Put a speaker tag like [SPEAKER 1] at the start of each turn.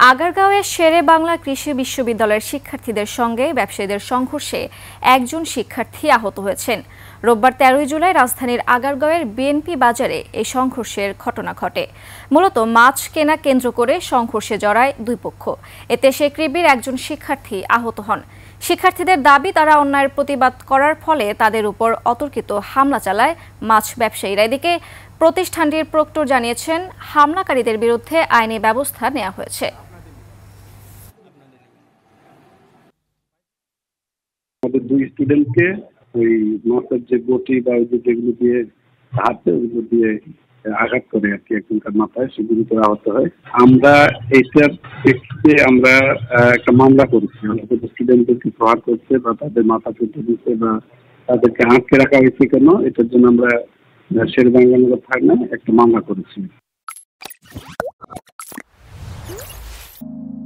[SPEAKER 1] আগারগাঁওয়ের শেরে বাংলা কৃষি বিশ্ববিদ্যালয়ের শিক্ষার্থীদের সঙ্গে ব্যবসায়ীদের সংঘর্ষে একজন শিক্ষার্থী আহত হয়েছেন। রোববার ১৩ জুলাই রাজধানীর আগারগাঁওয়ের বিএনপি বাজারে এই সংঘর্ষের ঘটনা ঘটে। মূলত মাছ কেনা কেন্দ্র করে সংঘর্ষে জড়ায় দুই পক্ষ। এতে শেকৃবির একজন শিক্ষার্থী আহত হন। শিক্ষার্থীদের দাবি, তারা অন্যায়ের প্রতিবাদ করার ফলে তাদের উপর অতর্কিত হামলা চালায় মাছ ব্যবসায়ীরা। এদিকে প্রতিষ্ঠানটির প্রক্টর জানিয়েছেন, হামলাকারীদের বিরুদ্ধে আইনি ব্যবস্থা নেওয়া হয়েছে।
[SPEAKER 2] আমাদের দুই স্টুডেন্টকে ওই মাছের যে বটি বা ওই যেগুলো দিয়ে হাতে ওগুলো দিয়ে আঘাত করে আর কি, একজনকার মাথায় সে গুরুতর আহত হয়। আমরা এইটার প্রেক্ষিতে আমরা একটা মামলা করেছি। আমাদের স্টুডেন্টদেরকে প্রহার করছে বা তাদের মাথা চুটে দিচ্ছে বা তাদেরকে আটকে রাখা হয়েছে কেন, এটার জন্য আমরা শেরেবাংলা থানায় একটা মামলা করেছি।